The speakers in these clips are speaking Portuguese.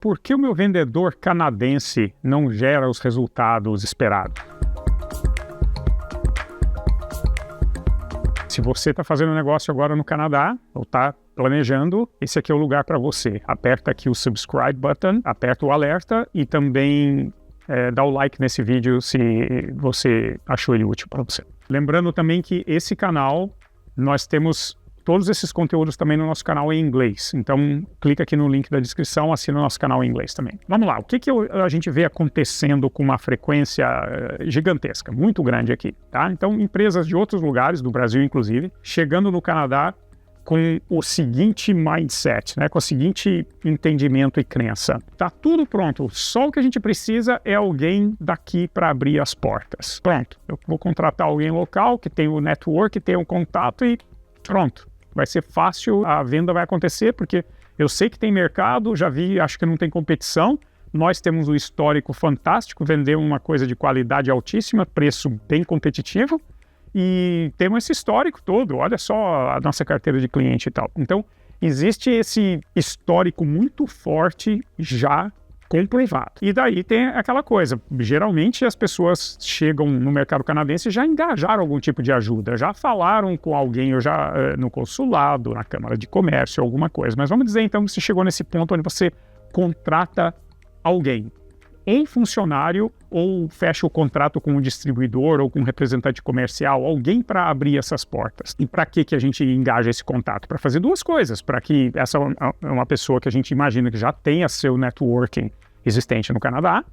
Por que o meu vendedor canadense não gera os resultados esperados? Se você está fazendo um negócio agora no Canadá, ou está planejando, esse aqui é o lugar para você. Aperta aqui o subscribe button, aperta o alerta e também dá o like nesse vídeo se você achou ele útil para você. Lembrando também que esse canal, nós temos todos esses conteúdos também no nosso canal em inglês. Então, clica aqui no link da descrição, assina o nosso canal em inglês também. Vamos lá, o que a gente vê acontecendo com uma frequência gigantesca, muito grande aqui, tá? Então, empresas de outros lugares, do Brasil inclusive, chegando no Canadá com o seguinte mindset, né? Com o seguinte entendimento e crença. Tá tudo pronto, só o que a gente precisa é alguém daqui para abrir as portas. Pronto, eu vou contratar alguém local que tem o network, que tem o contato e pronto. Vai ser fácil, a venda vai acontecer, porque eu sei que tem mercado, já vi, acho que não tem competição. Nós temos um histórico fantástico, vender uma coisa de qualidade altíssima, preço bem competitivo, e temos esse histórico todo, olha só a nossa carteira de cliente e tal. Então, existe esse histórico muito forte já comprovado. E daí tem aquela coisa, geralmente as pessoas chegam no mercado canadense e já engajaram algum tipo de ajuda, já falaram com alguém, ou já no consulado, na Câmara de Comércio, alguma coisa. Mas vamos dizer então que você chegou nesse ponto onde você contrata alguém, um funcionário, ou fecha o contrato com um distribuidor ou com um representante comercial, alguém para abrir essas portas. E para que a gente engaja esse contato? Para fazer duas coisas, para que essa é uma pessoa que a gente imagina que já tenha seu networking existente no Canadá,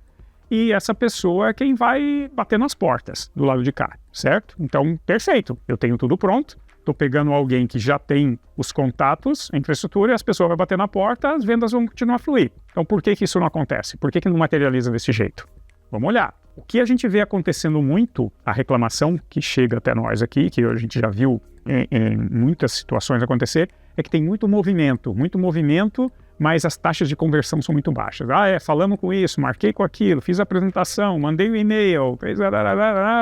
e essa pessoa é quem vai bater nas portas do lado de cá, certo? Então, perfeito, eu tenho tudo pronto, estou pegando alguém que já tem os contatos, a infraestrutura, e as pessoas vão bater na porta, as vendas vão continuar a fluir. Então, por que isso não acontece? Por que não materializa desse jeito? Vamos olhar. O que a gente vê acontecendo muito, a reclamação que chega até nós aqui, que a gente já viu em muitas situações acontecer, é que tem muito movimento, mas as taxas de conversão são muito baixas. Falamos com isso, marquei com aquilo, fiz a apresentação, mandei um e-mail,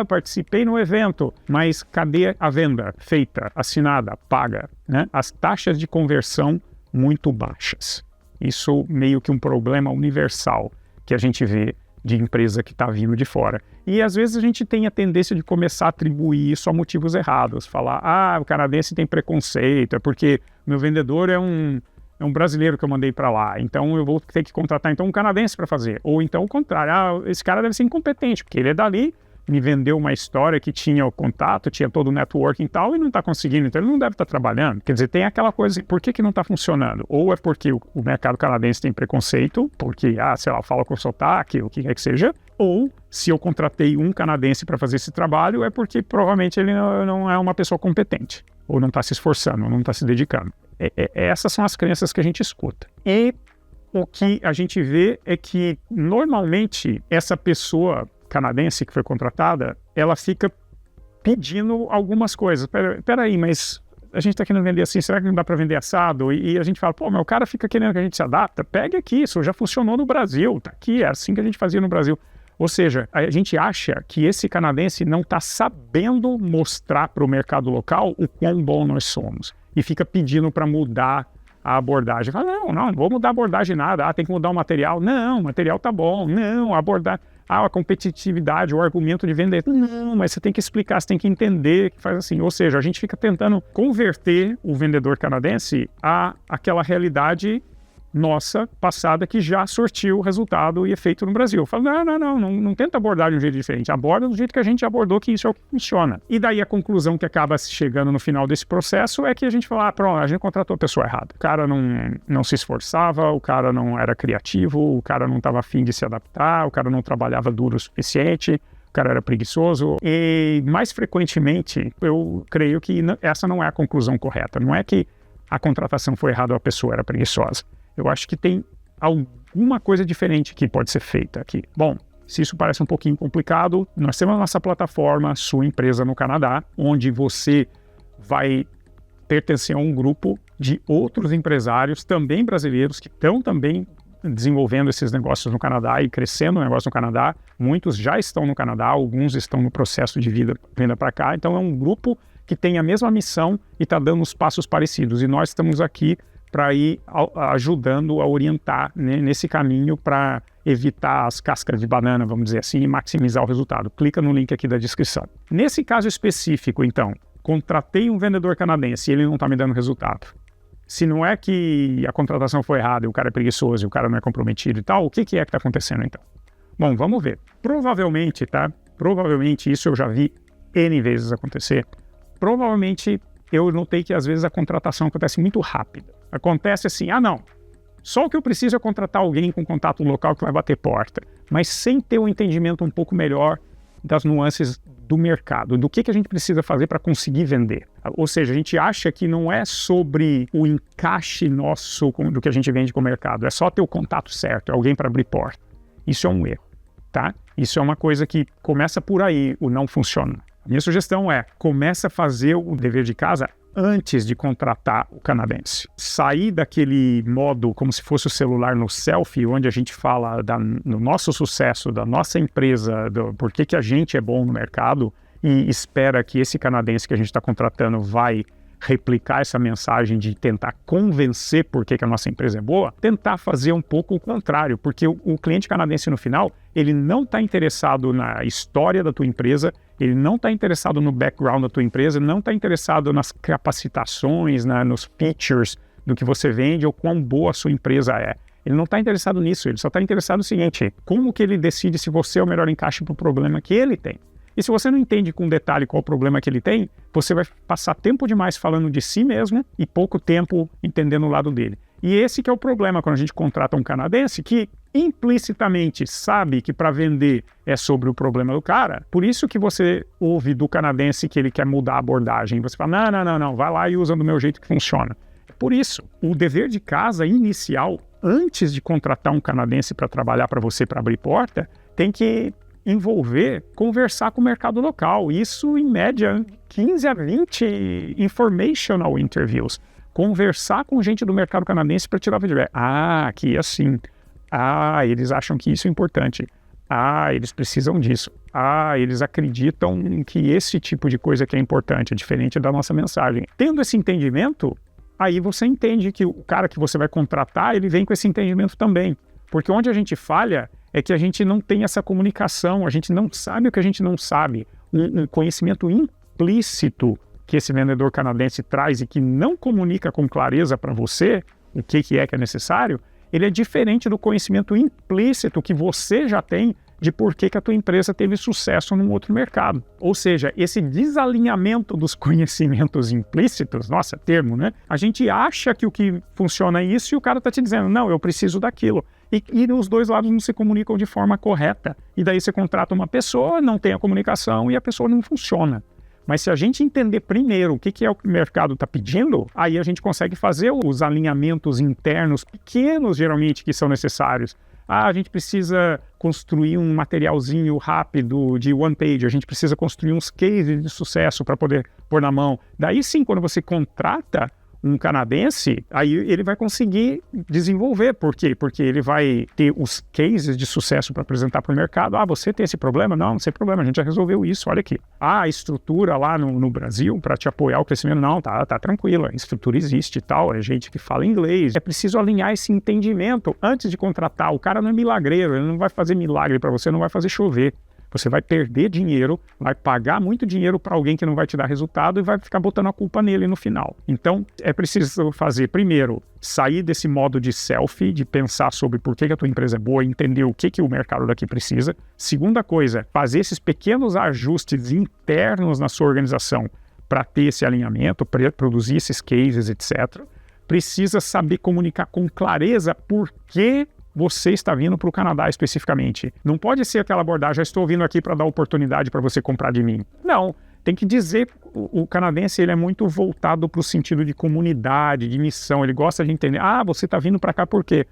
participei no evento, mas cadê a venda feita, assinada, paga, né? As taxas de conversão muito baixas. Isso meio que um problema universal que a gente vê de empresa que está vindo de fora. E às vezes a gente tem a tendência de começar a atribuir isso a motivos errados. Falar, o canadense tem preconceito, é porque meu vendedor é um brasileiro que eu mandei para lá, então eu vou ter que contratar um canadense para fazer. Ou então o contrário, esse cara deve ser incompetente, porque ele é dali, me vendeu uma história que tinha o contato, tinha todo o networking e tal, e não está conseguindo, então ele não deve estar trabalhando. Quer dizer, tem aquela coisa, por que não está funcionando? Ou é porque o mercado canadense tem preconceito, porque, fala com sotaque, o que quer que seja, ou se eu contratei um canadense para fazer esse trabalho, é porque provavelmente ele não é uma pessoa competente, ou não está se esforçando, ou não está se dedicando. Essas são as crenças que a gente escuta. E o que a gente vê é que, normalmente, essa pessoa canadense que foi contratada, ela fica pedindo algumas coisas. Peraí, mas a gente está querendo vender assim, será que não dá para vender assado? E a gente fala, mas o cara fica querendo que a gente se adapta. Pegue aqui, isso já funcionou no Brasil, tá aqui, é assim que a gente fazia no Brasil. Ou seja, a gente acha que esse canadense não está sabendo mostrar para o mercado local o quão bom nós somos. E fica pedindo para mudar a abordagem. Fala, não vou mudar a abordagem nada. Tem que mudar o material. Não, o material tá bom. Não, abordar... a competitividade, o argumento de vender. Não, mas você tem que explicar, você tem que entender que faz assim. Ou seja, a gente fica tentando converter o vendedor canadense a aquela realidade nossa, passada, que já sortiu o resultado e efeito no Brasil. Fala, não tenta abordar de um jeito diferente. Aborda do jeito que a gente abordou, que isso é o que funciona. E daí a conclusão que acaba chegando no final desse processo é que a gente fala, pronto, a gente contratou a pessoa errada. O cara não se esforçava, o cara não era criativo, o cara não estava afim de se adaptar, o cara não trabalhava duro o suficiente, o cara era preguiçoso. E mais frequentemente, eu creio que essa não é a conclusão correta. Não é que a contratação foi errada ou a pessoa era preguiçosa. Eu acho que tem alguma coisa diferente que pode ser feita aqui. Bom, se isso parece um pouquinho complicado, nós temos a nossa plataforma, Sua Empresa no Canadá, onde você vai pertencer a um grupo de outros empresários, também brasileiros, que estão também desenvolvendo esses negócios no Canadá e crescendo o negócio no Canadá. Muitos já estão no Canadá, alguns estão no processo de venda para cá. Então é um grupo que tem a mesma missão e está dando os passos parecidos. E nós estamos aqui para ir ajudando a orientar, né, nesse caminho para evitar as cascas de banana, vamos dizer assim, e maximizar o resultado. Clica no link aqui da descrição. Nesse caso específico, então, contratei um vendedor canadense e ele não está me dando resultado. Se não é que a contratação foi errada e o cara é preguiçoso e o cara não é comprometido e tal, o que é que está acontecendo então? Bom, vamos ver. Provavelmente, isso eu já vi N vezes acontecer. Provavelmente eu notei que às vezes a contratação acontece muito rápida. Acontece assim, só o que eu preciso é contratar alguém com contato local que vai bater porta, mas sem ter um entendimento um pouco melhor das nuances do mercado, do que a gente precisa fazer para conseguir vender. Ou seja, a gente acha que não é sobre o encaixe nosso do que a gente vende com o mercado, é só ter o contato certo, é alguém para abrir porta. Isso é um erro, tá? Isso é uma coisa que começa por aí, o não funciona. Minha sugestão é, começa a fazer o dever de casa antes de contratar o canadense. Sair daquele modo como se fosse o celular no selfie, onde a gente fala do nosso sucesso, da nossa empresa, do porquê que a gente é bom no mercado e espera que esse canadense que a gente está contratando vai replicar essa mensagem de tentar convencer por que a nossa empresa é boa, tentar fazer um pouco o contrário, porque o cliente canadense no final, ele não está interessado na história da tua empresa, ele não está interessado no background da tua empresa, não está interessado nas capacitações, nos features do que você vende ou quão boa a sua empresa é. Ele não está interessado nisso, ele só está interessado no seguinte, como que ele decide se você é o melhor encaixe para o problema que ele tem. E se você não entende com detalhe qual o problema que ele tem, você vai passar tempo demais falando de si mesmo e pouco tempo entendendo o lado dele. E esse que é o problema quando a gente contrata um canadense que implicitamente sabe que para vender é sobre o problema do cara. Por isso que você ouve do canadense que ele quer mudar a abordagem. Você fala, não, vai lá e usa do meu jeito que funciona. Por isso, o dever de casa inicial, antes de contratar um canadense para trabalhar para você, para abrir porta, tem que envolver conversar com o mercado local. Isso, em média, 15 a 20 informational interviews. Conversar com gente do mercado canadense para tirar feedback. Aqui é assim. Eles acham que isso é importante. Eles precisam disso. Eles acreditam que esse tipo de coisa que é importante, é diferente da nossa mensagem. Tendo esse entendimento, aí você entende que o cara que você vai contratar, ele vem com esse entendimento também. Porque onde a gente falha é que a gente não tem essa comunicação, a gente não sabe o que a gente não sabe. Um conhecimento implícito que esse vendedor canadense traz e que não comunica com clareza para você o que é necessário, ele é diferente do conhecimento implícito que você já tem de por que a tua empresa teve sucesso num outro mercado. Ou seja, esse desalinhamento dos conhecimentos implícitos, nossa, termo, né? A gente acha que o que funciona é isso e o cara está te dizendo, não, eu preciso daquilo. E os dois lados não se comunicam de forma correta. E daí você contrata uma pessoa, não tem a comunicação e a pessoa não funciona. Mas se a gente entender primeiro o que é o que o mercado está pedindo, aí a gente consegue fazer os alinhamentos internos pequenos, geralmente, que são necessários. A gente precisa construir um materialzinho rápido de one page, a gente precisa construir uns cases de sucesso para poder pôr na mão. Daí sim, quando você contrata um canadense, aí ele vai conseguir desenvolver. Por quê? Porque ele vai ter os cases de sucesso para apresentar para o mercado. Você tem esse problema? Não tem problema, a gente já resolveu isso, olha aqui. A estrutura lá no Brasil para te apoiar o crescimento, não, tá tranquilo, a estrutura existe e tal, é gente que fala inglês. É preciso alinhar esse entendimento antes de contratar. O cara não é milagreiro, ele não vai fazer milagre para você, não vai fazer chover. Você vai perder dinheiro, vai pagar muito dinheiro para alguém que não vai te dar resultado e vai ficar botando a culpa nele no final. Então, é preciso fazer, primeiro, sair desse modo de selfie, de pensar sobre por que a tua empresa é boa, entender o que o mercado daqui precisa. Segunda coisa, fazer esses pequenos ajustes internos na sua organização para ter esse alinhamento, para produzir esses cases, etc. Precisa saber comunicar com clareza por que você está vindo para o Canadá especificamente. Não pode ser aquela abordagem, já estou vindo aqui para dar oportunidade para você comprar de mim. Não, tem que dizer, o canadense ele é muito voltado para o sentido de comunidade, de missão, ele gosta de entender, você está vindo para cá por quê?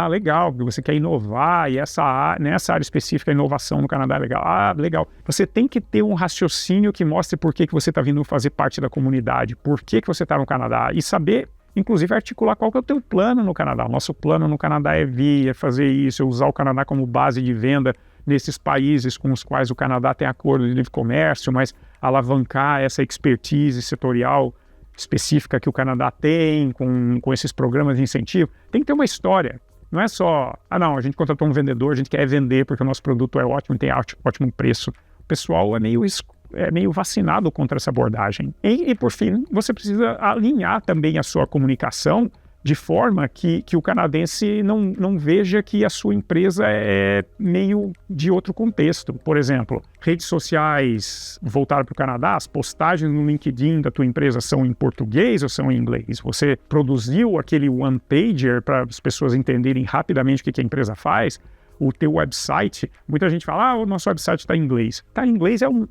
Legal, você quer inovar e nessa área específica a inovação no Canadá é legal. Legal. Você tem que ter um raciocínio que mostre por que você está vindo fazer parte da comunidade, por que você está no Canadá e saber, inclusive, articular qual que é o teu plano no Canadá. O nosso plano no Canadá é fazer isso, usar o Canadá como base de venda nesses países com os quais o Canadá tem acordo de livre comércio, mas alavancar essa expertise setorial específica que o Canadá tem, com esses programas de incentivo. Tem que ter uma história. Não é só, não, a gente contratou um vendedor, a gente quer vender porque o nosso produto é ótimo, tem ótimo preço. O pessoal é meio vacinado contra essa abordagem. E por fim, você precisa alinhar também a sua comunicação de forma que o canadense não veja que a sua empresa é meio de outro contexto. Por exemplo, redes sociais voltadas para o Canadá, as postagens no LinkedIn da tua empresa são em português ou são em inglês? Você produziu aquele one-pager para as pessoas entenderem rapidamente o que a empresa faz? O teu website, muita gente fala, o nosso website está em inglês. Está em inglês é o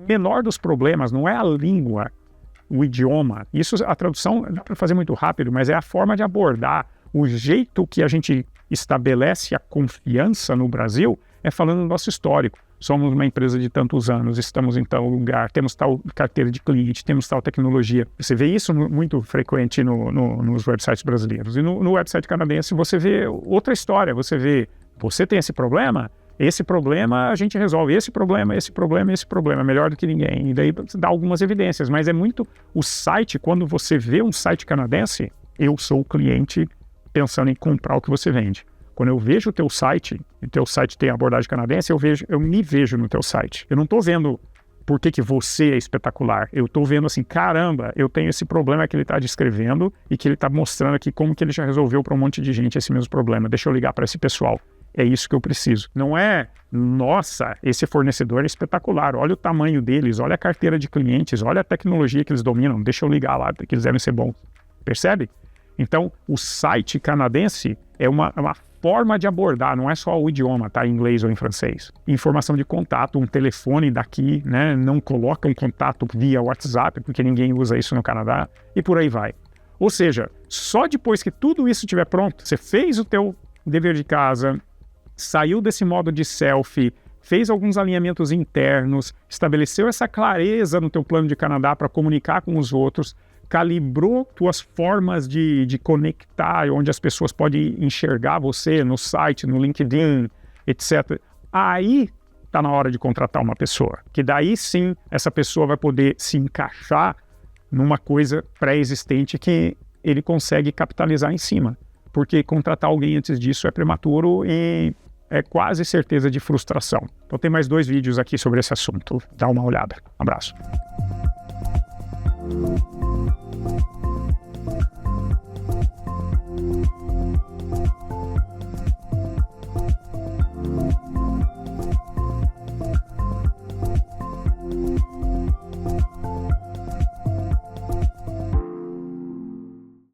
menor dos problemas, não é a língua, o idioma. Isso, a tradução dá para fazer muito rápido, mas é a forma de abordar. O jeito que a gente estabelece a confiança no Brasil é falando do nosso histórico. Somos uma empresa de tantos anos, estamos em tal lugar, temos tal carteira de cliente, temos tal tecnologia. Você vê isso muito frequente nos websites brasileiros. E no website canadense você vê outra história. Você vê, você tem esse problema a gente resolve esse problema, melhor do que ninguém. E daí dá algumas evidências, mas é muito o site, quando você vê um site canadense, eu sou o cliente pensando em comprar o que você vende. Quando eu vejo o teu site, e o teu site tem abordagem canadense, eu me vejo no teu site. Eu não estou vendo por que você é espetacular. Eu estou vendo assim, caramba, eu tenho esse problema que ele está descrevendo e que ele está mostrando aqui como que ele já resolveu para um monte de gente esse mesmo problema. Deixa eu ligar para esse pessoal. É isso que eu preciso. Não é, nossa, esse fornecedor é espetacular, olha o tamanho deles, olha a carteira de clientes, olha a tecnologia que eles dominam, deixa eu ligar lá, que eles devem ser bons. Percebe? Então, o site canadense é uma forma de abordar, não é só o idioma, tá? Em inglês ou em francês. Informação de contato, um telefone daqui, né? Não coloca um contato via WhatsApp, porque ninguém usa isso no Canadá, e por aí vai. Ou seja, só depois que tudo isso estiver pronto, você fez o teu dever de casa, saiu desse modo de selfie, fez alguns alinhamentos internos, estabeleceu essa clareza no teu plano de Canadá para comunicar com os outros, calibrou tuas formas de conectar, onde as pessoas podem enxergar você no site, no LinkedIn, etc. Aí está na hora de contratar uma pessoa, que daí sim essa pessoa vai poder se encaixar numa coisa pré-existente que ele consegue capitalizar em cima. Porque contratar alguém antes disso é prematuro e é quase certeza de frustração. Então tem mais 2 vídeos aqui sobre esse assunto. Dá uma olhada. Um abraço.